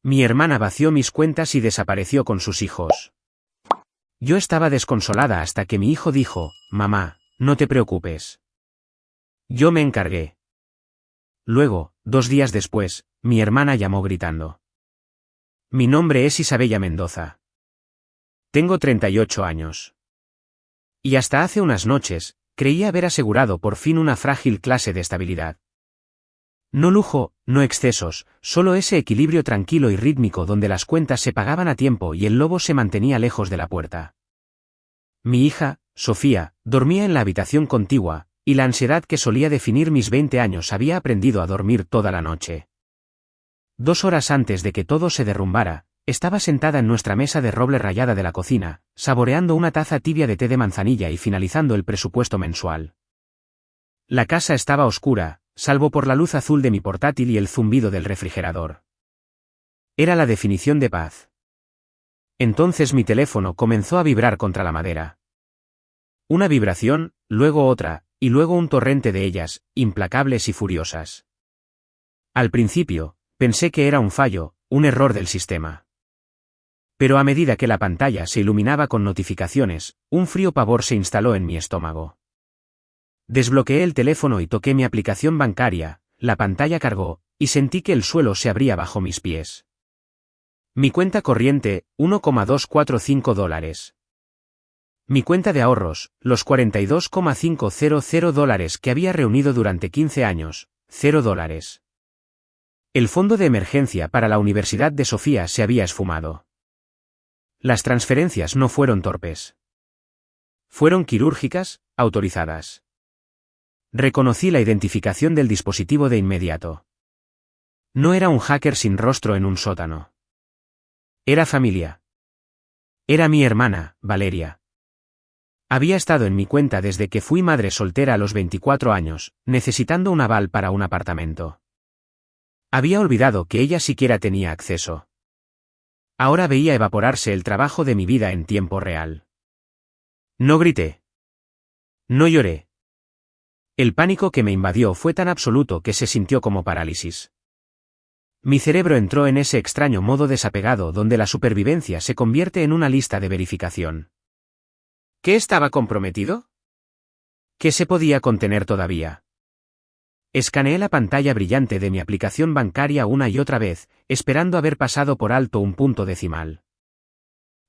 Mi hermana vació mis cuentas y desapareció con sus hijos. Yo estaba desconsolada hasta que mi hijo dijo, «Mamá, no te preocupes. Yo me encargué». Luego, 2 días después, mi hermana llamó gritando. Mi nombre es Isabella Mendoza. Tengo 38 años. Y hasta hace unas noches, creía haber asegurado por fin una frágil clase de estabilidad. No lujo, no excesos, solo ese equilibrio tranquilo y rítmico donde las cuentas se pagaban a tiempo y el lobo se mantenía lejos de la puerta. Mi hija, Sofía, dormía en la habitación contigua, y la ansiedad que solía definir mis 20 años había aprendido a dormir toda la noche. 2 horas antes de que todo se derrumbara, estaba sentada en nuestra mesa de roble rayada de la cocina, saboreando una taza tibia de té de manzanilla y finalizando el presupuesto mensual. La casa estaba oscura, salvo por la luz azul de mi portátil y el zumbido del refrigerador. Era la definición de paz. Entonces mi teléfono comenzó a vibrar contra la madera. Una vibración, luego otra, y luego un torrente de ellas, implacables y furiosas. Al principio, pensé que era un fallo, un error del sistema. Pero a medida que la pantalla se iluminaba con notificaciones, un frío pavor se instaló en mi estómago. Desbloqueé el teléfono y toqué mi aplicación bancaria, la pantalla cargó, y sentí que el suelo se abría bajo mis pies. Mi cuenta corriente, $1,245. Mi cuenta de ahorros, los $42,500 que había reunido durante 15 años, $0. El fondo de emergencia para la Universidad de Sofía se había esfumado. Las transferencias no fueron torpes. Fueron quirúrgicas, autorizadas. Reconocí la identificación del dispositivo de inmediato. No era un hacker sin rostro en un sótano. Era familia. Era mi hermana, Valeria. Había estado en mi cuenta desde que fui madre soltera a los 24 años, necesitando un aval para un apartamento. Había olvidado que ella siquiera tenía acceso. Ahora veía evaporarse el trabajo de mi vida en tiempo real. No grité. No lloré. El pánico que me invadió fue tan absoluto que se sintió como parálisis. Mi cerebro entró en ese extraño modo desapegado donde la supervivencia se convierte en una lista de verificación. ¿Qué estaba comprometido? ¿Qué se podía contener todavía? Escaneé la pantalla brillante de mi aplicación bancaria una y otra vez, esperando haber pasado por alto un punto decimal.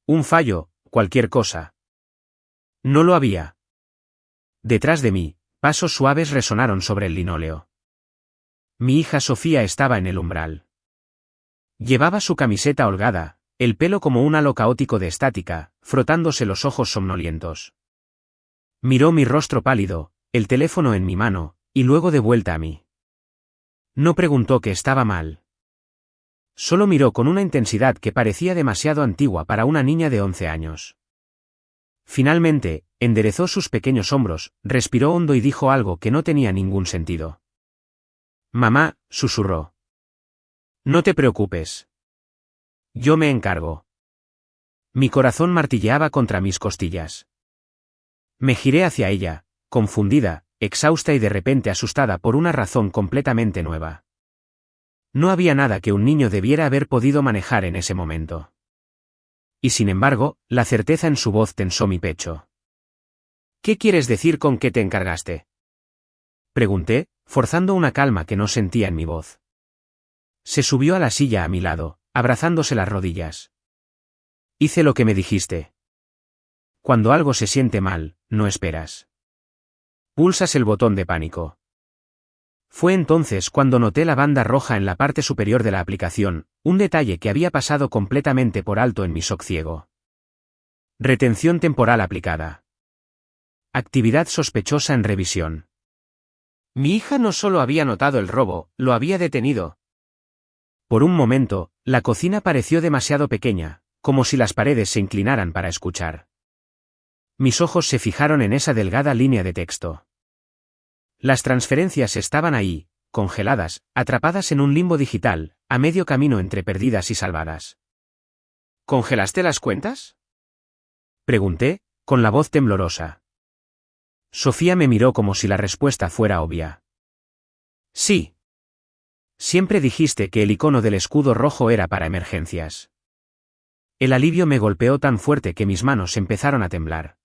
Un fallo, cualquier cosa. No lo había. Detrás de mí, pasos suaves resonaron sobre el linóleo. Mi hija Sofía estaba en el umbral. Llevaba su camiseta holgada, el pelo como un halo caótico de estática, frotándose los ojos somnolientos. Miró mi rostro pálido, el teléfono en mi mano, y luego de vuelta a mí. No preguntó qué estaba mal. Solo miró con una intensidad que parecía demasiado antigua para una niña de 11 años. Finalmente, enderezó sus pequeños hombros, respiró hondo y dijo algo que no tenía ningún sentido. «Mamá», susurró. «No te preocupes. Yo me encargo». Mi corazón martilleaba contra mis costillas. Me giré hacia ella, confundida, exhausta y de repente asustada por una razón completamente nueva. No había nada que un niño debiera haber podido manejar en ese momento. Y sin embargo, la certeza en su voz tensó mi pecho. «¿Qué quieres decir con que te encargaste?», pregunté, forzando una calma que no sentía en mi voz. Se subió a la silla a mi lado, abrazándose las rodillas. «Hice lo que me dijiste. Cuando algo se siente mal, no esperas. Pulsas el botón de pánico». Fue entonces cuando noté la banda roja en la parte superior de la aplicación, un detalle que había pasado completamente por alto en mi shock ciego. Retención temporal aplicada. Actividad sospechosa en revisión. Mi hija no solo había notado el robo, lo había detenido. Por un momento, la cocina pareció demasiado pequeña, como si las paredes se inclinaran para escuchar. Mis ojos se fijaron en esa delgada línea de texto. Las transferencias estaban ahí, congeladas, atrapadas en un limbo digital, a medio camino entre perdidas y salvadas. ¿Congelaste las cuentas?, pregunté, con la voz temblorosa. Sofía me miró como si la respuesta fuera obvia. Sí. Siempre dijiste que el icono del escudo rojo era para emergencias. El alivio me golpeó tan fuerte que mis manos empezaron a temblar.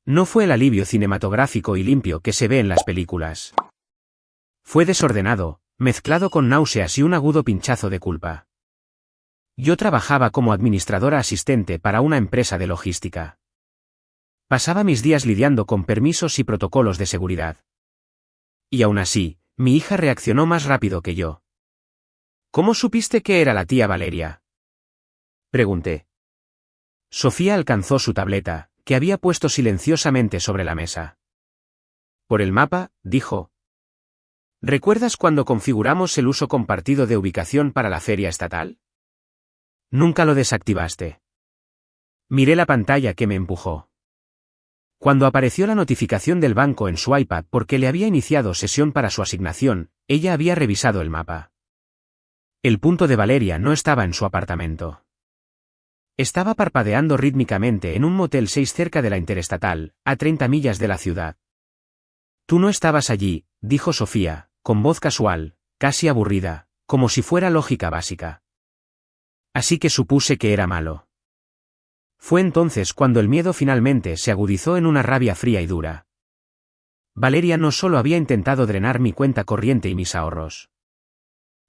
No fue el alivio cinematográfico y limpio que se ve en las películas. Fue desordenado, mezclado con náuseas y un agudo pinchazo de culpa. Yo trabajaba como administradora asistente para una empresa de logística. Pasaba mis días lidiando con permisos y protocolos de seguridad. Y aún así, mi hija reaccionó más rápido que yo. ¿Cómo supiste que era la tía Valeria?, pregunté. Sofía alcanzó su tableta, que había puesto silenciosamente sobre la mesa. Por el mapa, dijo. ¿Recuerdas cuando configuramos el uso compartido de ubicación para la feria estatal? Nunca lo desactivaste. Miré la pantalla que me empujó. Cuando apareció la notificación del banco en su iPad porque le había iniciado sesión para su asignación, ella había revisado el mapa. El punto de Valeria no estaba en su apartamento. Estaba parpadeando rítmicamente en un Motel 6 cerca de la Interestatal, a 30 millas de la ciudad. Tú no estabas allí, dijo Sofía, con voz casual, casi aburrida, como si fuera lógica básica. Así que supuse que era malo. Fue entonces cuando el miedo finalmente se agudizó en una rabia fría y dura. Valeria no solo había intentado drenar mi cuenta corriente y mis ahorros.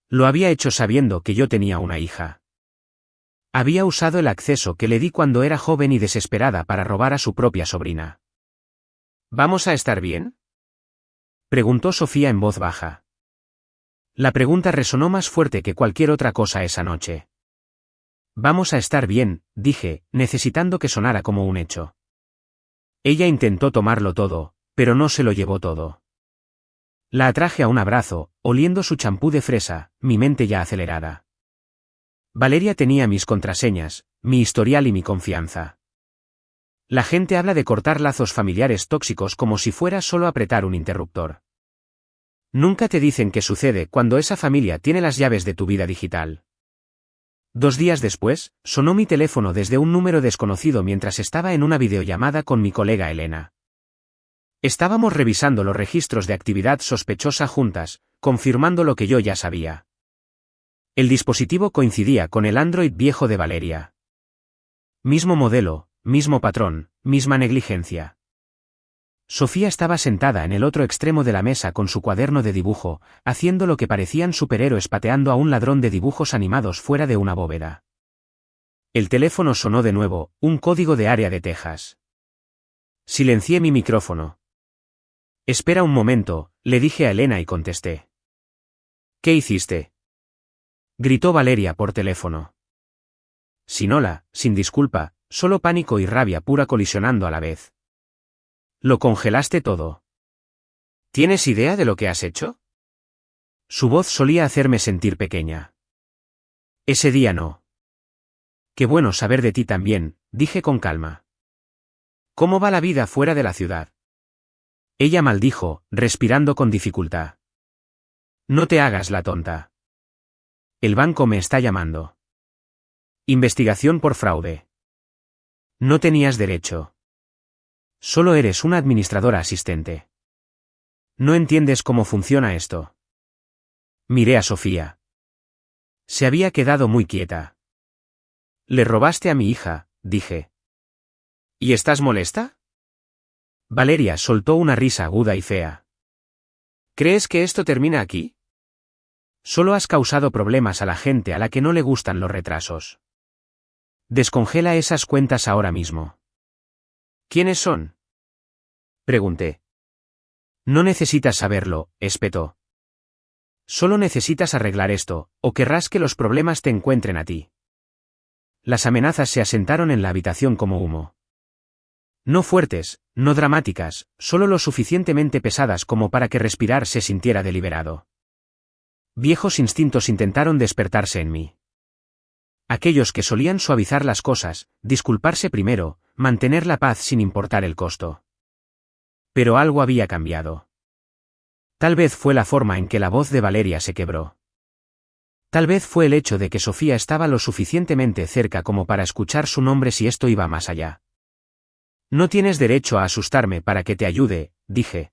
Lo había hecho sabiendo que yo tenía una hija. Había usado el acceso que le di cuando era joven y desesperada para robar a su propia sobrina. ¿Vamos a estar bien?, preguntó Sofía en voz baja. La pregunta resonó más fuerte que cualquier otra cosa esa noche. Vamos a estar bien, dije, necesitando que sonara como un hecho. Ella intentó tomarlo todo, pero no se lo llevó todo. La atraje a un abrazo, oliendo su champú de fresa, mi mente ya acelerada. Valeria tenía mis contraseñas, mi historial y mi confianza. La gente habla de cortar lazos familiares tóxicos como si fuera solo apretar un interruptor. Nunca te dicen qué sucede cuando esa familia tiene las llaves de tu vida digital. 2 días después, sonó mi teléfono desde un número desconocido mientras estaba en una videollamada con mi colega Elena. Estábamos revisando los registros de actividad sospechosa juntas, confirmando lo que yo ya sabía. El dispositivo coincidía con el Android viejo de Valeria. Mismo modelo, mismo patrón, misma negligencia. Sofía estaba sentada en el otro extremo de la mesa con su cuaderno de dibujo, haciendo lo que parecían superhéroes pateando a un ladrón de dibujos animados fuera de una bóveda. El teléfono sonó de nuevo, un código de área de Texas. Silencié mi micrófono. Espera un momento, le dije a Elena y contesté. ¿Qué hiciste?, gritó Valeria por teléfono. Sin hola, sin disculpa, solo pánico y rabia pura colisionando a la vez. Lo congelaste todo. ¿Tienes idea de lo que has hecho? Su voz solía hacerme sentir pequeña. Ese día no. Qué bueno saber de ti también, dije con calma. ¿Cómo va la vida fuera de la ciudad? Ella maldijo, respirando con dificultad. No te hagas la tonta. El banco me está llamando. Investigación por fraude. No tenías derecho. Solo eres una administradora asistente. ¿No entiendes cómo funciona esto? Miré a Sofía. Se había quedado muy quieta. Le robaste a mi hija, dije. ¿Y estás molesta? Valeria soltó una risa aguda y fea. ¿Crees que esto termina aquí? Solo has causado problemas a la gente a la que no le gustan los retrasos. Descongela esas cuentas ahora mismo. ¿Quiénes son?, pregunté. No necesitas saberlo, espetó. Solo necesitas arreglar esto, o querrás que los problemas te encuentren a ti. Las amenazas se asentaron en la habitación como humo. No fuertes, no dramáticas, solo lo suficientemente pesadas como para que respirar se sintiera deliberado. Viejos instintos intentaron despertarse en mí. Aquellos que solían suavizar las cosas, disculparse primero, mantener la paz sin importar el costo. Pero algo había cambiado. Tal vez fue la forma en que la voz de Valeria se quebró. Tal vez fue el hecho de que Sofía estaba lo suficientemente cerca como para escuchar su nombre si esto iba más allá. No tienes derecho a asustarme para que te ayude, dije.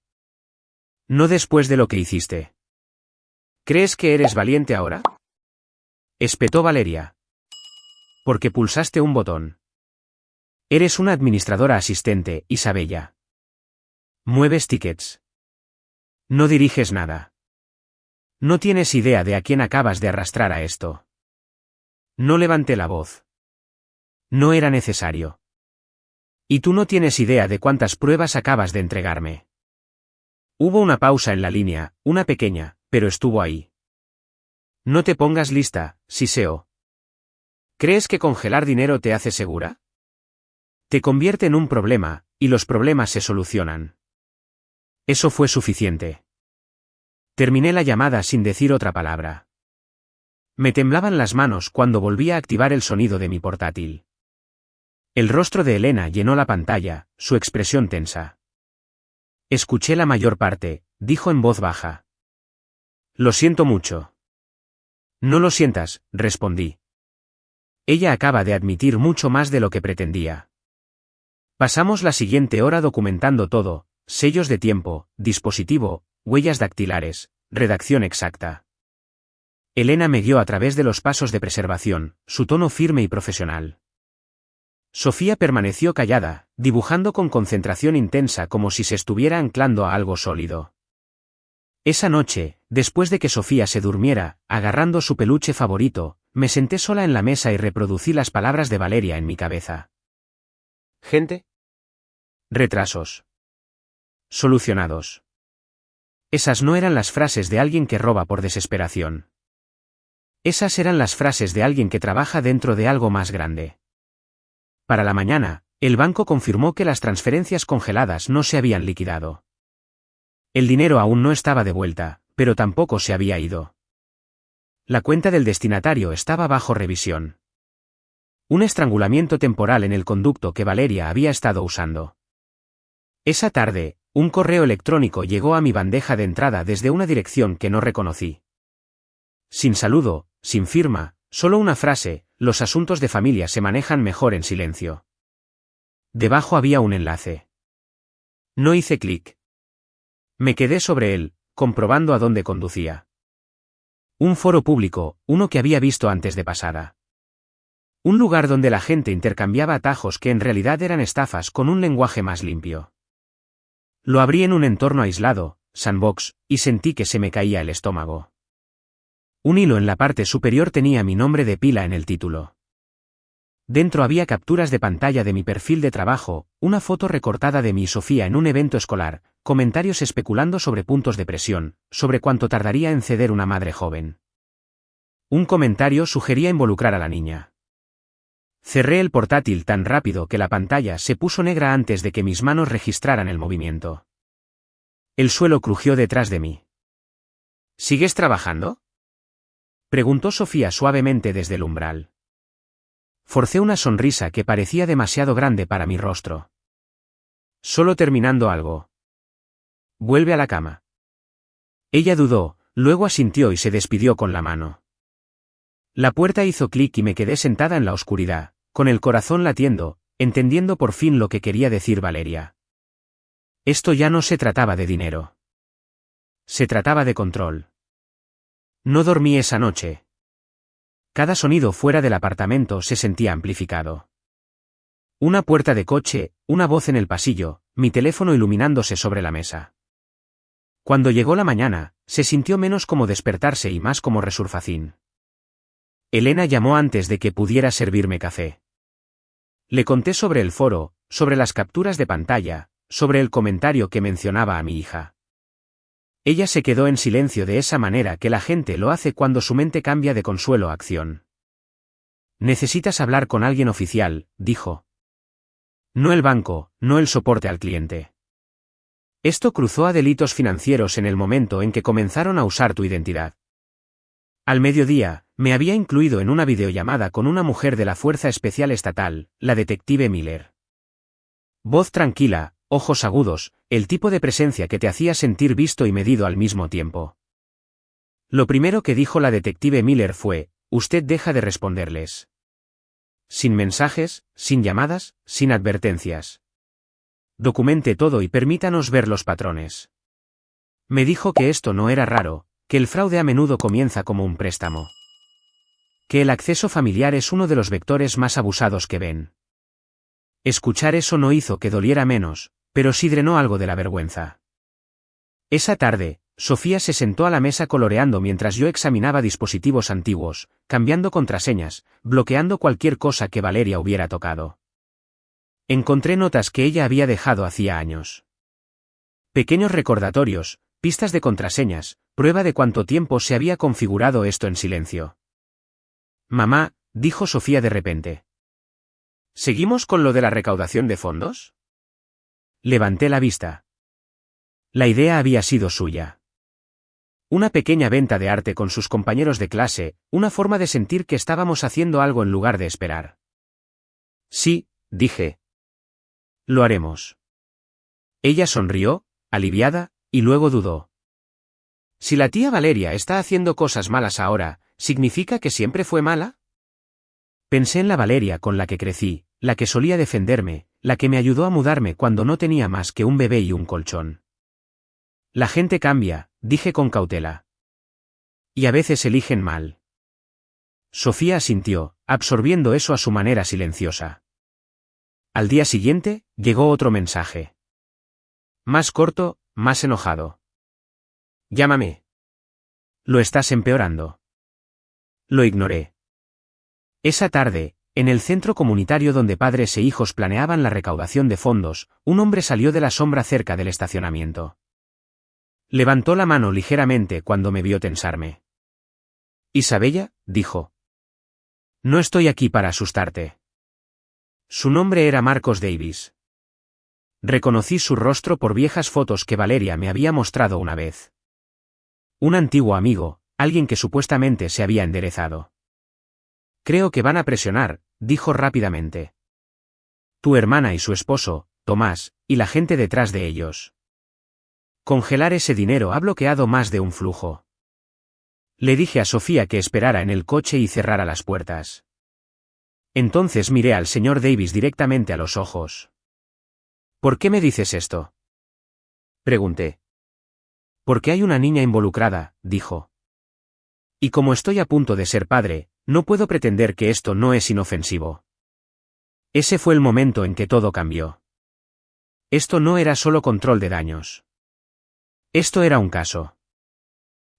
No después de lo que hiciste. ¿Crees que eres valiente ahora? Espetó Valeria. Porque pulsaste un botón. Eres una administradora asistente, Isabella. Mueves tickets. No diriges nada. No tienes idea de a quién acabas de arrastrar a esto. No levanté la voz. No era necesario. Y tú no tienes idea de cuántas pruebas acabas de entregarme. Hubo una pausa en la línea, una pequeña, pero estuvo ahí. No te pongas lista, Siseo. ¿Crees que congelar dinero te hace segura? Te convierte en un problema, y los problemas se solucionan. Eso fue suficiente. Terminé la llamada sin decir otra palabra. Me temblaban las manos cuando volví a activar el sonido de mi portátil. El rostro de Elena llenó la pantalla, su expresión tensa. Escuché la mayor parte, dijo en voz baja. Lo siento mucho. No lo sientas, respondí. Ella acaba de admitir mucho más de lo que pretendía. Pasamos la siguiente hora documentando todo, sellos de tiempo, dispositivo, huellas dactilares, redacción exacta. Elena me guió a través de los pasos de preservación, su tono firme y profesional. Sofía permaneció callada, dibujando con concentración intensa como si se estuviera anclando a algo sólido. Esa noche, después de que Sofía se durmiera, agarrando su peluche favorito, me senté sola en la mesa y reproducí las palabras de Valeria en mi cabeza. ¿Gente? Retrasos. Solucionados. Esas no eran las frases de alguien que roba por desesperación. Esas eran las frases de alguien que trabaja dentro de algo más grande. Para la mañana, el banco confirmó que las transferencias congeladas no se habían liquidado. El dinero aún no estaba de vuelta, pero tampoco se había ido. La cuenta del destinatario estaba bajo revisión. Un estrangulamiento temporal en el conducto que Valeria había estado usando. Esa tarde, un correo electrónico llegó a mi bandeja de entrada desde una dirección que no reconocí. Sin saludo, sin firma, solo una frase: los asuntos de familia se manejan mejor en silencio. Debajo había un enlace. No hice clic. Me quedé sobre él, comprobando a dónde conducía. Un foro público, uno que había visto antes de pasada. Un lugar donde la gente intercambiaba atajos que en realidad eran estafas con un lenguaje más limpio. Lo abrí en un entorno aislado, sandbox, y sentí que se me caía el estómago. Un hilo en la parte superior tenía mi nombre de pila en el título. Dentro había capturas de pantalla de mi perfil de trabajo, una foto recortada de mí y Sofía en un evento escolar, comentarios especulando sobre puntos de presión, sobre cuánto tardaría en ceder una madre joven. Un comentario sugería involucrar a la niña. Cerré el portátil tan rápido que la pantalla se puso negra antes de que mis manos registraran el movimiento. El suelo crujió detrás de mí. ¿Sigues trabajando?, preguntó Sofía suavemente desde el umbral. Forcé una sonrisa que parecía demasiado grande para mi rostro. Solo terminando algo. Vuelve a la cama. Ella dudó, luego asintió y se despidió con la mano. La puerta hizo clic y me quedé sentada en la oscuridad, con el corazón latiendo, entendiendo por fin lo que quería decir Valeria. Esto ya no se trataba de dinero. Se trataba de control. No dormí esa noche. Cada sonido fuera del apartamento se sentía amplificado. Una puerta de coche, una voz en el pasillo, mi teléfono iluminándose sobre la mesa. Cuando llegó la mañana, se sintió menos como despertarse y más como resurfacín. Elena llamó antes de que pudiera servirme café. Le conté sobre el foro, sobre las capturas de pantalla, sobre el comentario que mencionaba a mi hija. Ella se quedó en silencio de esa manera que la gente lo hace cuando su mente cambia de consuelo a acción. Necesitas hablar con alguien oficial, dijo. No el banco, no el soporte al cliente. Esto cruzó a delitos financieros en el momento en que comenzaron a usar tu identidad. Al mediodía, me había incluido en una videollamada con una mujer de la Fuerza Especial Estatal, la detective Miller. Voz tranquila, ojos agudos, el tipo de presencia que te hacía sentir visto y medido al mismo tiempo. Lo primero que dijo la detective Miller fue: usted deja de responderles. Sin mensajes, sin llamadas, sin advertencias. Documente todo y permítanos ver los patrones. Me dijo que esto no era raro, que el fraude a menudo comienza como un préstamo. Que el acceso familiar es uno de los vectores más abusados que ven. Escuchar eso no hizo que doliera menos, pero sí drenó algo de la vergüenza. Esa tarde, Sofía se sentó a la mesa coloreando mientras yo examinaba dispositivos antiguos, cambiando contraseñas, bloqueando cualquier cosa que Valeria hubiera tocado. Encontré notas que ella había dejado hacía años. Pequeños recordatorios, pistas de contraseñas, prueba de cuánto tiempo se había configurado esto en silencio. Mamá, dijo Sofía de repente. ¿Seguimos con lo de la recaudación de fondos? Levanté la vista. La idea había sido suya. Una pequeña venta de arte con sus compañeros de clase, una forma de sentir que estábamos haciendo algo en lugar de esperar. Sí, dije. Lo haremos. Ella sonrió, aliviada, y luego dudó. Si la tía Valeria está haciendo cosas malas ahora, ¿significa que siempre fue mala? Pensé en la Valeria con la que crecí, la que solía defenderme, la que me ayudó a mudarme cuando no tenía más que un bebé y un colchón. La gente cambia, dije con cautela. Y a veces eligen mal. Sofía asintió, absorbiendo eso a su manera silenciosa. Al día siguiente, llegó otro mensaje. Más corto, más enojado. Llámame. Lo estás empeorando. Lo ignoré. Esa tarde, en el centro comunitario donde padres e hijos planeaban la recaudación de fondos, un hombre salió de la sombra cerca del estacionamiento. Levantó la mano ligeramente cuando me vio tensarme. Isabella, dijo. No estoy aquí para asustarte. Su nombre era Marcos Davis. Reconocí su rostro por viejas fotos que Valeria me había mostrado una vez. Un antiguo amigo, alguien que supuestamente se había enderezado. Creo que van a presionar, dijo rápidamente. Tu hermana y su esposo, Tomás, y la gente detrás de ellos. Congelar ese dinero ha bloqueado más de un flujo. Le dije a Sofía que esperara en el coche y cerrara las puertas. Entonces miré al señor Davis directamente a los ojos. ¿Por qué me dices esto? Pregunté. Porque hay una niña involucrada, dijo. Y como estoy a punto de ser padre, no puedo pretender que esto no es inofensivo. Ese fue el momento en que todo cambió. Esto no era solo control de daños. Esto era un caso.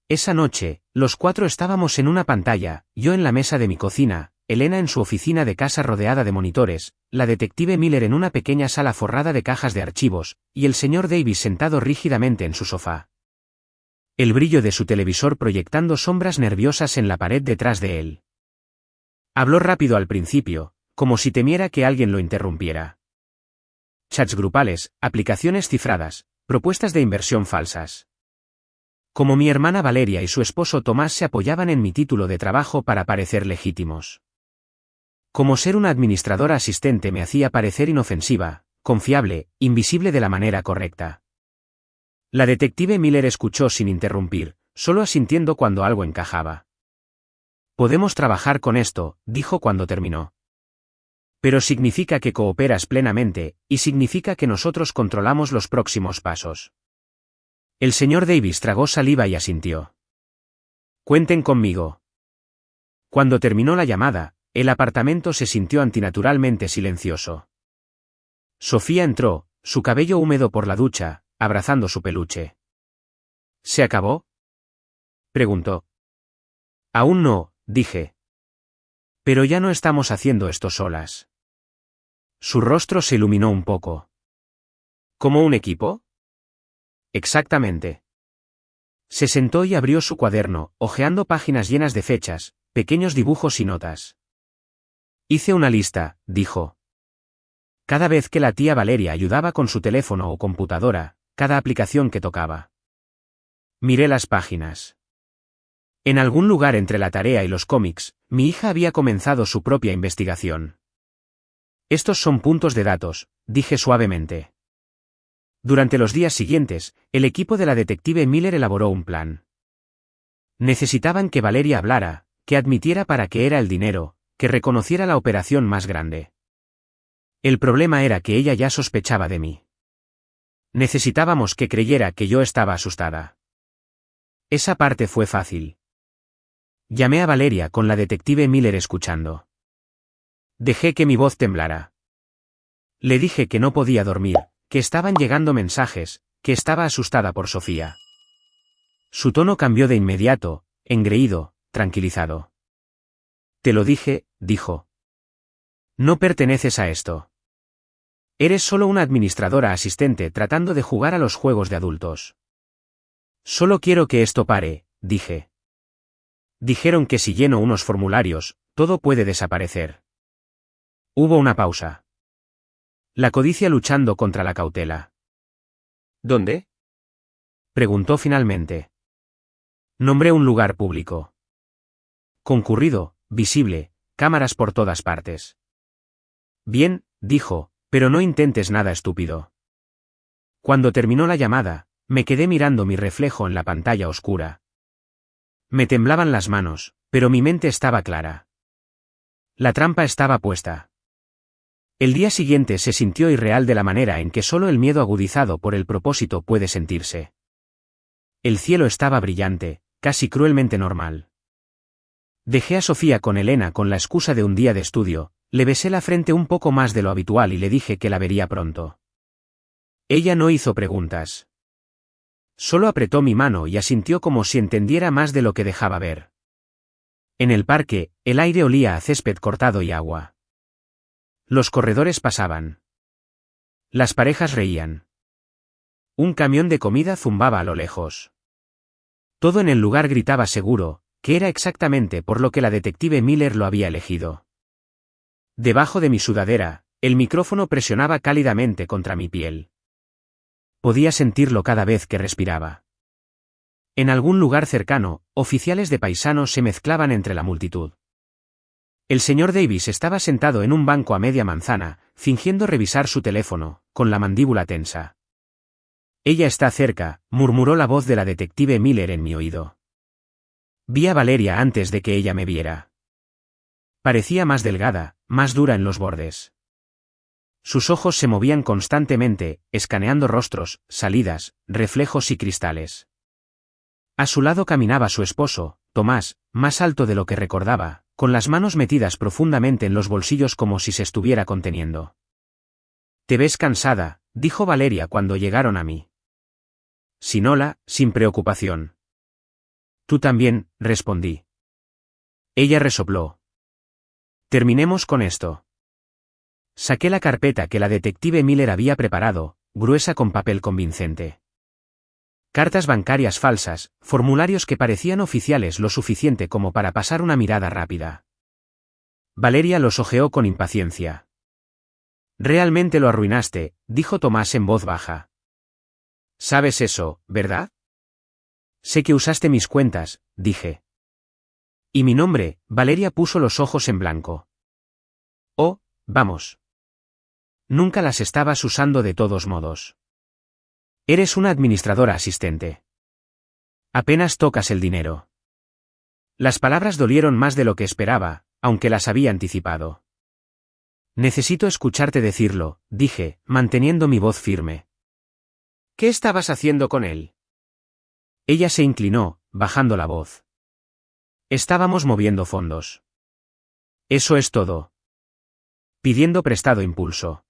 Esa noche, los cuatro estábamos en una pantalla, yo en la mesa de mi cocina, Elena en su oficina de casa rodeada de monitores, la detective Miller en una pequeña sala forrada de cajas de archivos, y el señor Davis sentado rígidamente en su sofá. El brillo de su televisor proyectando sombras nerviosas en la pared detrás de él. Habló rápido al principio, como si temiera que alguien lo interrumpiera. Chats grupales, aplicaciones cifradas, propuestas de inversión falsas. Como mi hermana Valeria y su esposo Tomás se apoyaban en mi título de trabajo para parecer legítimos. Como ser una administradora asistente me hacía parecer inofensiva, confiable, invisible de la manera correcta. La detective Miller escuchó sin interrumpir, solo asintiendo cuando algo encajaba. Podemos trabajar con esto, dijo cuando terminó. Pero significa que cooperas plenamente, y significa que nosotros controlamos los próximos pasos. El señor Davis tragó saliva y asintió. Cuenten conmigo. Cuando terminó la llamada, el apartamento se sintió antinaturalmente silencioso. Sofía entró, su cabello húmedo por la ducha, abrazando su peluche. ¿Se acabó? Preguntó. Aún no, dije. Pero ya no estamos haciendo esto solas. Su rostro se iluminó un poco. ¿Como un equipo? Exactamente. Se sentó y abrió su cuaderno, hojeando páginas llenas de fechas, pequeños dibujos y notas. Hice una lista, dijo. Cada vez que la tía Valeria ayudaba con su teléfono o computadora, cada aplicación que tocaba. Miré las páginas. En algún lugar entre la tarea y los cómics, mi hija había comenzado su propia investigación. Estos son puntos de datos, dije suavemente. Durante los días siguientes, el equipo de la detective Miller elaboró un plan. Necesitaban que Valeria hablara, que admitiera para qué era el dinero, que reconociera la operación más grande. El problema era que ella ya sospechaba de mí. Necesitábamos que creyera que yo estaba asustada. Esa parte fue fácil. Llamé a Valeria con la detective Miller escuchando. Dejé que mi voz temblara. Le dije que no podía dormir, que estaban llegando mensajes, que estaba asustada por Sofía. Su tono cambió de inmediato, engreído, tranquilizado. Te lo dije, dijo. No perteneces a esto. Eres solo una administradora asistente tratando de jugar a los juegos de adultos. Solo quiero que esto pare, dije. Dijeron que si lleno unos formularios, todo puede desaparecer. Hubo una pausa. La codicia luchando contra la cautela. ¿Dónde? Preguntó finalmente. Nombré un lugar público. Concurrido, visible, cámaras por todas partes. Bien, dijo, pero no intentes nada estúpido. Cuando terminó la llamada, me quedé mirando mi reflejo en la pantalla oscura. Me temblaban las manos, pero mi mente estaba clara. La trampa estaba puesta. El día siguiente se sintió irreal de la manera en que solo el miedo agudizado por el propósito puede sentirse. El cielo estaba brillante, casi cruelmente normal. Dejé a Sofía con Elena con la excusa de un día de estudio, le besé la frente un poco más de lo habitual y le dije que la vería pronto. Ella no hizo preguntas. Solo apretó mi mano y asintió como si entendiera más de lo que dejaba ver. En el parque, el aire olía a césped cortado y agua. Los corredores pasaban. Las parejas reían. Un camión de comida zumbaba a lo lejos. Todo en el lugar gritaba seguro, que era exactamente por lo que la detective Miller lo había elegido. Debajo de mi sudadera, el micrófono presionaba cálidamente contra mi piel. Podía sentirlo cada vez que respiraba. En algún lugar cercano, oficiales de paisanos se mezclaban entre la multitud. El señor Davis estaba sentado en un banco a media manzana, fingiendo revisar su teléfono, con la mandíbula tensa. Ella está cerca, murmuró la voz de la detective Miller en mi oído. Vi a Valeria antes de que ella me viera. Parecía más delgada, más dura en los bordes. Sus ojos se movían constantemente, escaneando rostros, salidas, reflejos y cristales. A su lado caminaba su esposo, Tomás, más alto de lo que recordaba, con las manos metidas profundamente en los bolsillos como si se estuviera conteniendo. «Te ves cansada», dijo Valeria cuando llegaron a mí. Sin hola, sin preocupación. «Tú también», respondí. Ella resopló. «Terminemos con esto». Saqué la carpeta que la detective Miller había preparado, gruesa con papel convincente. Cartas bancarias falsas, formularios que parecían oficiales lo suficiente como para pasar una mirada rápida. Valeria los hojeó con impaciencia. «Realmente lo arruinaste», dijo Tomás en voz baja. «Sabes eso, ¿verdad?» «Sé que usaste mis cuentas», dije. «Y mi nombre», Valeria puso los ojos en blanco. «Oh, vamos. Nunca las estabas usando de todos modos. Eres una administradora asistente. Apenas tocas el dinero». Las palabras dolieron más de lo que esperaba, aunque las había anticipado. «Necesito escucharte decirlo», dije, manteniendo mi voz firme. «¿Qué estabas haciendo con él?» Ella se inclinó, bajando la voz. «Estábamos moviendo fondos». «Eso es todo». Pidiendo prestado impulso.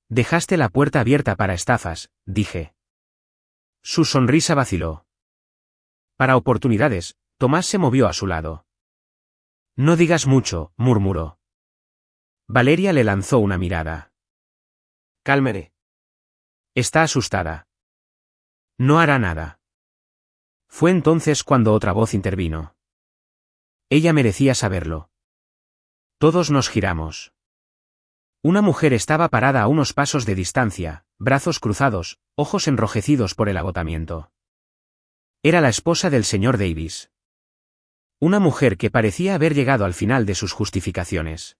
«Dejaste la puerta abierta para estafas», dije. Su sonrisa vaciló. «Para oportunidades», Tomás se movió a su lado. «No digas mucho», murmuró. Valeria le lanzó una mirada. «Cálmere». «Está asustada. No hará nada». Fue entonces cuando otra voz intervino. Ella merecía saberlo. Todos nos giramos. Una mujer estaba parada a unos pasos de distancia, brazos cruzados, ojos enrojecidos por el agotamiento. Era la esposa del señor Davis. Una mujer que parecía haber llegado al final de sus justificaciones.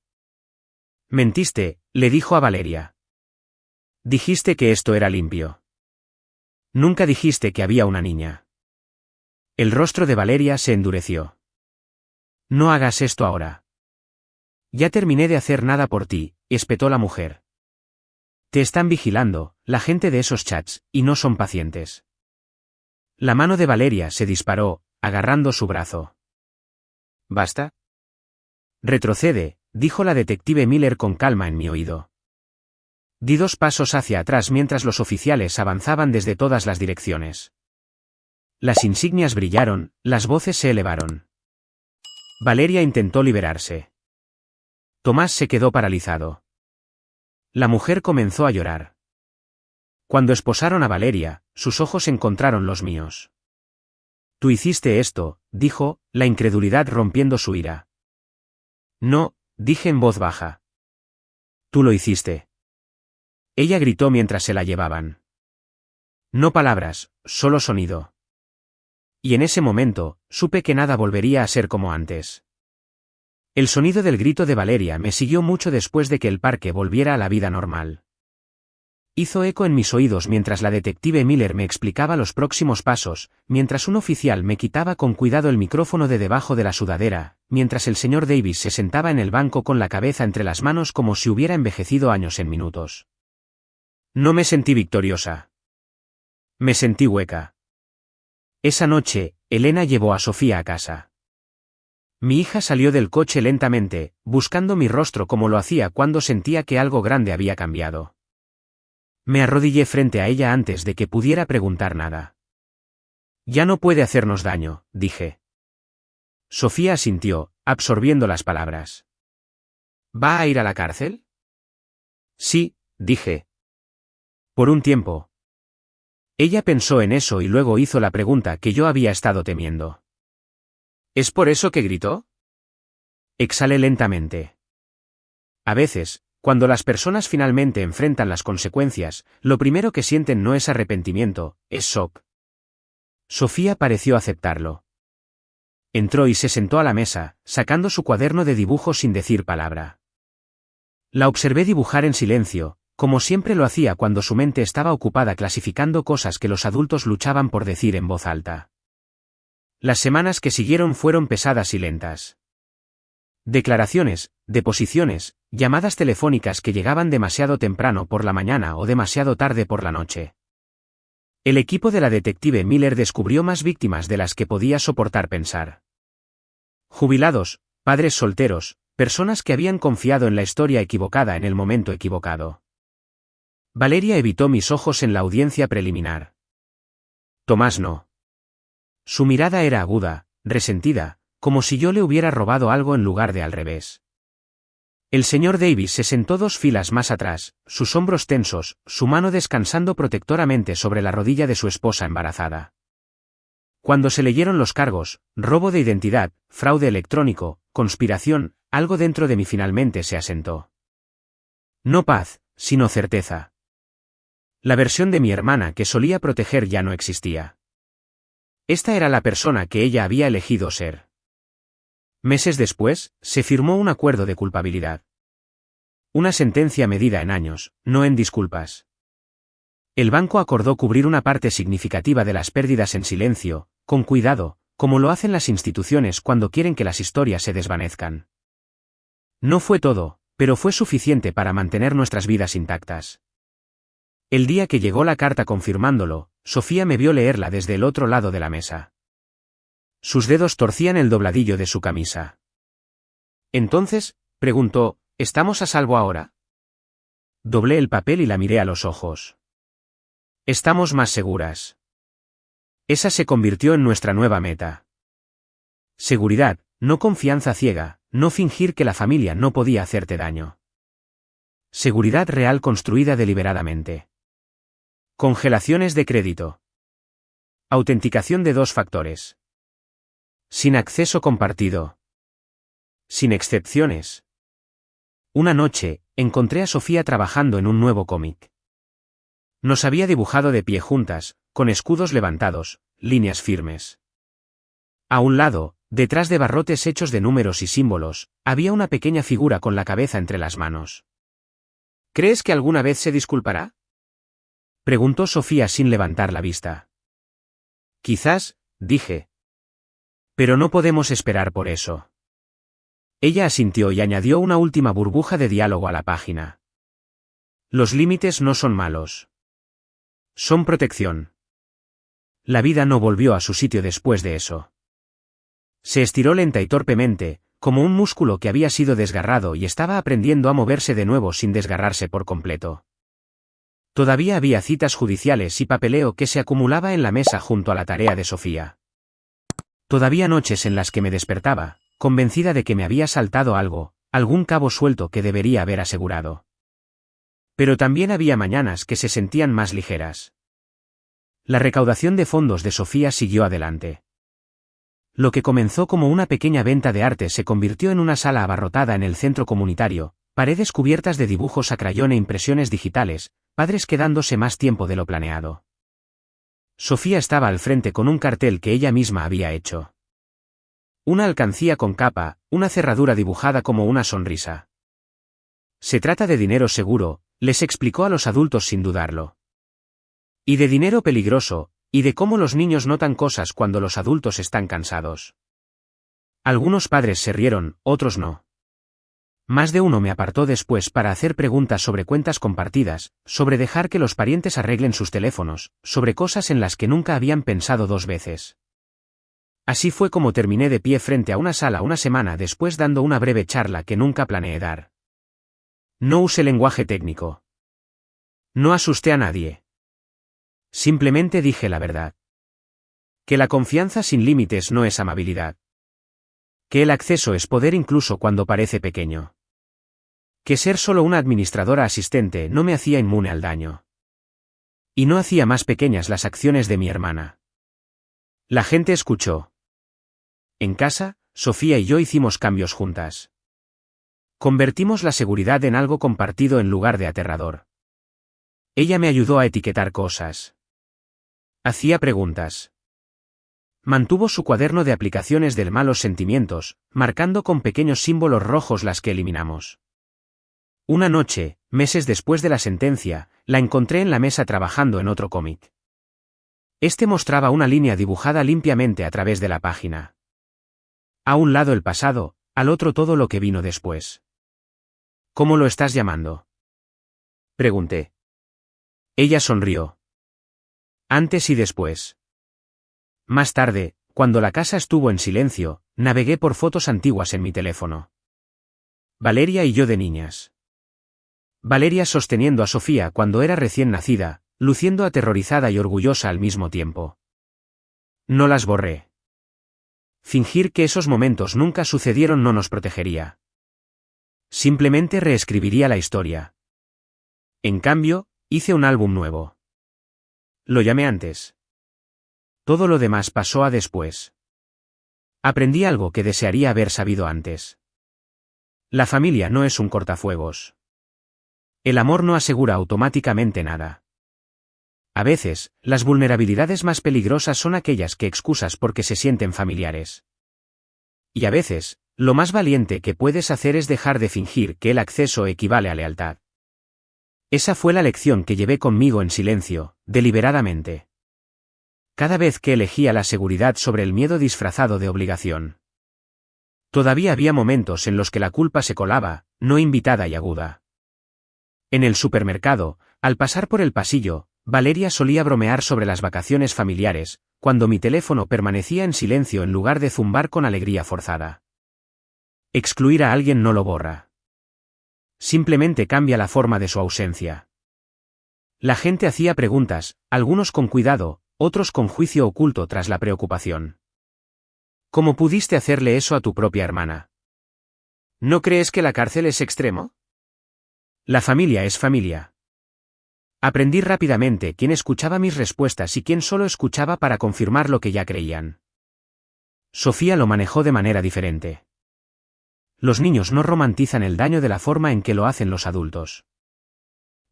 «Mentiste», le dijo a Valeria. «Dijiste que esto era limpio. Nunca dijiste que había una niña». El rostro de Valeria se endureció. «No hagas esto ahora». «Ya terminé de hacer nada por ti», espetó la mujer. «Te están vigilando, la gente de esos chats, y no son pacientes. La mano de Valeria se disparó, agarrando su brazo. ¿Basta? Retrocede, dijo la detective Miller con calma en mi oído. Di 2 pasos hacia atrás mientras los oficiales avanzaban desde todas las direcciones. Las insignias brillaron, las voces se elevaron. Valeria intentó liberarse. Tomás se quedó paralizado. La mujer comenzó a llorar. Cuando esposaron a Valeria, sus ojos encontraron los míos. Tú hiciste esto, dijo, la incredulidad rompiendo su ira. No, dije en voz baja. Tú lo hiciste. Ella gritó mientras se la llevaban. No palabras, solo sonido. Y en ese momento, supe que nada volvería a ser como antes. El sonido del grito de Valeria me siguió mucho después de que el parque volviera a la vida normal. Hizo eco en mis oídos mientras la detective Miller me explicaba los próximos pasos, mientras un oficial me quitaba con cuidado el micrófono de debajo de la sudadera, mientras el señor Davis se sentaba en el banco con la cabeza entre las manos como si hubiera envejecido años en minutos. No me sentí victoriosa. Me sentí hueca. Esa noche, Elena llevó a Sofía a casa. Mi hija salió del coche lentamente, buscando mi rostro como lo hacía cuando sentía que algo grande había cambiado. Me arrodillé frente a ella antes de que pudiera preguntar nada. Ya no puede hacernos daño, dije. Sofía asintió, absorbiendo las palabras. ¿Va a ir a la cárcel? Sí, dije. Por un tiempo. Ella pensó en eso y luego hizo la pregunta que yo había estado temiendo. ¿Es por eso que gritó? Exhalé lentamente. A veces, cuando las personas finalmente enfrentan las consecuencias, lo primero que sienten no es arrepentimiento, es shock. Sofía pareció aceptarlo. Entró y se sentó a la mesa, sacando su cuaderno de dibujos sin decir palabra. La observé dibujar en silencio, como siempre lo hacía cuando su mente estaba ocupada clasificando cosas que los adultos luchaban por decir en voz alta. Las semanas que siguieron fueron pesadas y lentas. Declaraciones, deposiciones, llamadas telefónicas que llegaban demasiado temprano por la mañana o demasiado tarde por la noche. El equipo de la detective Miller descubrió más víctimas de las que podía soportar pensar. Jubilados, padres solteros, personas que habían confiado en la historia equivocada en el momento equivocado. Valeria evitó mis ojos en la audiencia preliminar. Tomás no. Su mirada era aguda, resentida, como si yo le hubiera robado algo en lugar de al revés. El señor Davis se sentó 2 filas más atrás, sus hombros tensos, su mano descansando protectoramente sobre la rodilla de su esposa embarazada. Cuando se leyeron los cargos, robo de identidad, fraude electrónico, conspiración, algo dentro de mí finalmente se asentó. No paz, sino certeza. La versión de mi hermana que solía proteger ya no existía. Esta era la persona que ella había elegido ser. Meses después, se firmó un acuerdo de culpabilidad. Una sentencia medida en años, no en disculpas. El banco acordó cubrir una parte significativa de las pérdidas en silencio, con cuidado, como lo hacen las instituciones cuando quieren que las historias se desvanezcan. No fue todo, pero fue suficiente para mantener nuestras vidas intactas. El día que llegó la carta confirmándolo, Sofía me vio leerla desde el otro lado de la mesa. Sus dedos torcían el dobladillo de su camisa. Entonces, preguntó, ¿estamos a salvo ahora? Doblé el papel y la miré a los ojos. Estamos más seguras. Esa se convirtió en nuestra nueva meta. Seguridad, no confianza ciega, no fingir que la familia no podía hacerte daño. Seguridad real construida deliberadamente. Congelaciones de crédito. Autenticación de 2 factores. Sin acceso compartido. Sin excepciones. Una noche, encontré a Sofía trabajando en un nuevo cómic. Nos había dibujado de pie juntas, con escudos levantados, líneas firmes. A un lado, detrás de barrotes hechos de números y símbolos, había una pequeña figura con la cabeza entre las manos. ¿Crees que alguna vez se disculpará? Preguntó Sofía sin levantar la vista. Quizás, dije. Pero no podemos esperar por eso. Ella asintió y añadió una última burbuja de diálogo a la página. Los límites no son malos. Son protección. La vida no volvió a su sitio después de eso. Se estiró lenta y torpemente, como un músculo que había sido desgarrado y estaba aprendiendo a moverse de nuevo sin desgarrarse por completo. Todavía había citas judiciales y papeleo que se acumulaba en la mesa junto a la tarea de Sofía. Todavía noches en las que me despertaba, convencida de que me había saltado algo, algún cabo suelto que debería haber asegurado. Pero también había mañanas que se sentían más ligeras. La recaudación de fondos de Sofía siguió adelante. Lo que comenzó como una pequeña venta de arte se convirtió en una sala abarrotada en el centro comunitario, paredes cubiertas de dibujos a crayón e impresiones digitales, padres quedándose más tiempo de lo planeado. Sofía estaba al frente con un cartel que ella misma había hecho. Una alcancía con capa, una cerradura dibujada como una sonrisa. Se trata de dinero seguro, les explicó a los adultos sin dudarlo. Y de dinero peligroso, y de cómo los niños notan cosas cuando los adultos están cansados. Algunos padres se rieron, otros no. Más de uno me apartó después para hacer preguntas sobre cuentas compartidas, sobre dejar que los parientes arreglen sus teléfonos, sobre cosas en las que nunca habían pensado dos veces. Así fue como terminé de pie frente a una sala una semana después dando una breve charla que nunca planeé dar. No usé lenguaje técnico. No asusté a nadie. Simplemente dije la verdad. Que la confianza sin límites no es amabilidad. Que el acceso es poder incluso cuando parece pequeño. Que ser solo una administradora asistente no me hacía inmune al daño. Y no hacía más pequeñas las acciones de mi hermana. La gente escuchó. En casa, Sofía y yo hicimos cambios juntas. Convertimos la seguridad en algo compartido en lugar de aterrador. Ella me ayudó a etiquetar cosas. Hacía preguntas. Mantuvo su cuaderno de aplicaciones del malos sentimientos, marcando con pequeños símbolos rojos las que eliminamos. Una noche, meses después de la sentencia, la encontré en la mesa trabajando en otro cómic. Este mostraba una línea dibujada limpiamente a través de la página. A un lado el pasado, al otro todo lo que vino después. ¿Cómo lo estás llamando?, pregunté. Ella sonrió. Antes y después. Más tarde, cuando la casa estuvo en silencio, navegué por fotos antiguas en mi teléfono. Valeria y yo de niñas. Valeria sosteniendo a Sofía cuando era recién nacida, luciendo aterrorizada y orgullosa al mismo tiempo. No las borré. Fingir que esos momentos nunca sucedieron no nos protegería. Simplemente reescribiría la historia. En cambio, hice un álbum nuevo. Lo llamé antes. Todo lo demás pasó a después. Aprendí algo que desearía haber sabido antes. La familia no es un cortafuegos. El amor no asegura automáticamente nada. A veces, las vulnerabilidades más peligrosas son aquellas que excusas porque se sienten familiares. Y a veces, lo más valiente que puedes hacer es dejar de fingir que el acceso equivale a lealtad. Esa fue la lección que llevé conmigo en silencio, deliberadamente. Cada vez que elegía la seguridad sobre el miedo disfrazado de obligación. Todavía había momentos en los que la culpa se colaba, no invitada y aguda. En el supermercado, al pasar por el pasillo, Valeria solía bromear sobre las vacaciones familiares, cuando mi teléfono permanecía en silencio en lugar de zumbar con alegría forzada. Excluir a alguien no lo borra. Simplemente cambia la forma de su ausencia. La gente hacía preguntas, algunos con cuidado, otros con juicio oculto tras la preocupación. ¿Cómo pudiste hacerle eso a tu propia hermana? ¿No crees que la cárcel es extremo? La familia es familia. Aprendí rápidamente quién escuchaba mis respuestas y quién solo escuchaba para confirmar lo que ya creían. Sofía lo manejó de manera diferente. Los niños no romantizan el daño de la forma en que lo hacen los adultos.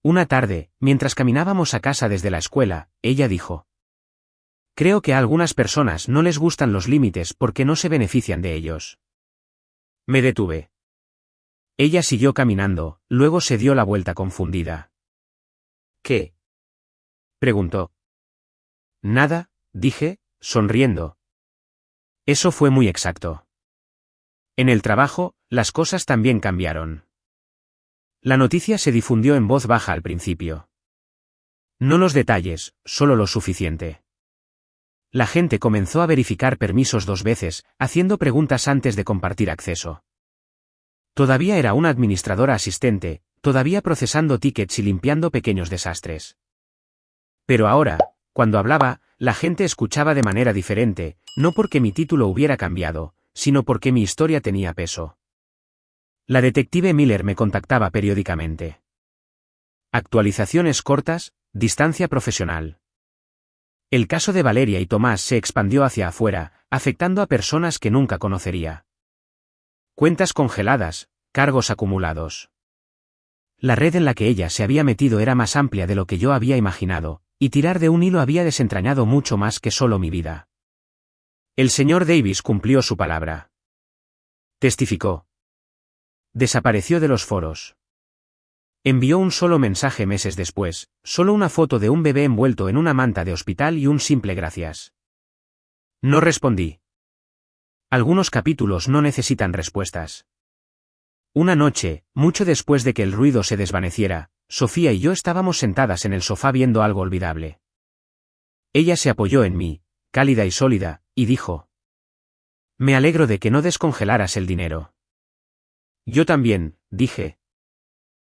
Una tarde, mientras caminábamos a casa desde la escuela, ella dijo: creo que a algunas personas no les gustan los límites porque no se benefician de ellos. Me detuve. Ella siguió caminando, luego se dio la vuelta confundida. ¿Qué?, preguntó. Nada, dije, sonriendo. Eso fue muy exacto. En el trabajo, las cosas también cambiaron. La noticia se difundió en voz baja al principio. No los detalles, solo lo suficiente. La gente comenzó a verificar permisos 2 veces, haciendo preguntas antes de compartir acceso. Todavía era una administradora asistente, todavía procesando tickets y limpiando pequeños desastres. Pero ahora, cuando hablaba, la gente escuchaba de manera diferente, no porque mi título hubiera cambiado, sino porque mi historia tenía peso. La detective Miller me contactaba periódicamente. Actualizaciones cortas, distancia profesional. El caso de Valeria y Tomás se expandió hacia afuera, afectando a personas que nunca conocería. Cuentas congeladas, cargos acumulados. La red en la que ella se había metido era más amplia de lo que yo había imaginado, y tirar de un hilo había desentrañado mucho más que solo mi vida. El señor Davis cumplió su palabra. Testificó. Desapareció de los foros. Envió un solo mensaje meses después, solo una foto de un bebé envuelto en una manta de hospital y un simple gracias. No respondí. Algunos capítulos no necesitan respuestas. Una noche, mucho después de que el ruido se desvaneciera, Sofía y yo estábamos sentadas en el sofá viendo algo olvidable. Ella se apoyó en mí, cálida y sólida, y dijo: Me alegro de que no descongelaras el dinero. Yo también, dije.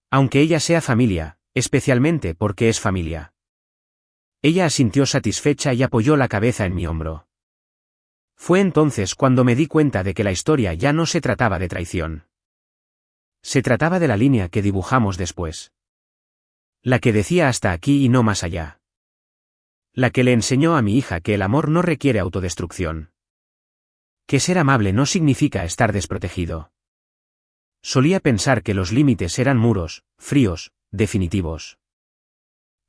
Aunque ella sea familia, especialmente porque es familia. Ella asintió satisfecha y apoyó la cabeza en mi hombro. Fue entonces cuando me di cuenta de que la historia ya no se trataba de traición. Se trataba de la línea que dibujamos después. La que decía hasta aquí y no más allá. La que le enseñó a mi hija que el amor no requiere autodestrucción. Que ser amable no significa estar desprotegido. Solía pensar que los límites eran muros, fríos, definitivos.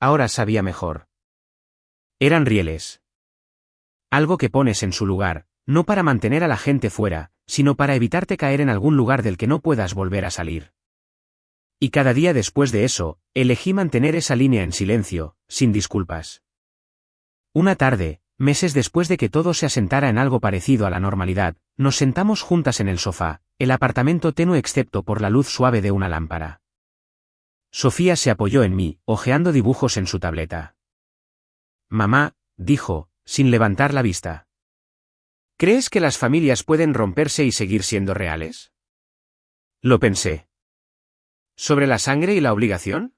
Ahora sabía mejor. Eran rieles. Algo que pones en su lugar, no para mantener a la gente fuera, sino para evitarte caer en algún lugar del que no puedas volver a salir. Y cada día después de eso, elegí mantener esa línea en silencio, sin disculpas. Una tarde, meses después de que todo se asentara en algo parecido a la normalidad, nos sentamos juntas en el sofá, el apartamento tenue excepto por la luz suave de una lámpara. Sofía se apoyó en mí, hojeando dibujos en su tableta. Mamá, dijo, sin levantar la vista. ¿Crees que las familias pueden romperse y seguir siendo reales? Lo pensé. ¿Sobre la sangre y la obligación?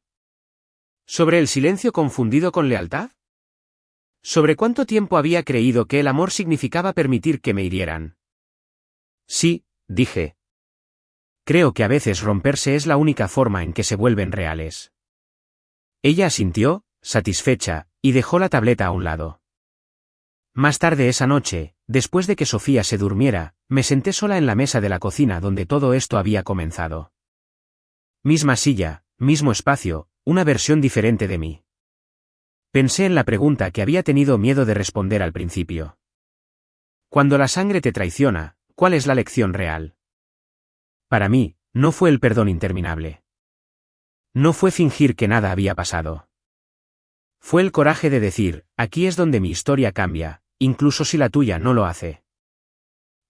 ¿Sobre el silencio confundido con lealtad? ¿Sobre cuánto tiempo había creído que el amor significaba permitir que me hirieran? Sí, dije. Creo que a veces romperse es la única forma en que se vuelven reales. Ella asintió, satisfecha, y dejó la tableta a un lado. Más tarde esa noche, después de que Sofía se durmiera, me senté sola en la mesa de la cocina donde todo esto había comenzado. Misma silla, mismo espacio, una versión diferente de mí. Pensé en la pregunta que había tenido miedo de responder al principio. Cuando la sangre te traiciona, ¿cuál es la lección real? Para mí, no fue el perdón interminable. No fue fingir que nada había pasado. Fue el coraje de decir, aquí es donde mi historia cambia, incluso si la tuya no lo hace.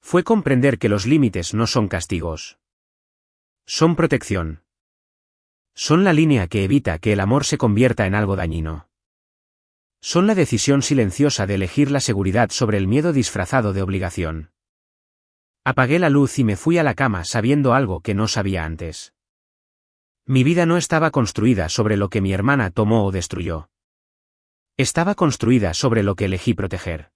Fue comprender que los límites no son castigos. Son protección. Son la línea que evita que el amor se convierta en algo dañino. Son la decisión silenciosa de elegir la seguridad sobre el miedo disfrazado de obligación. Apagué la luz y me fui a la cama sabiendo algo que no sabía antes. Mi vida no estaba construida sobre lo que mi hermana tomó o destruyó. Estaba construida sobre lo que elegí proteger.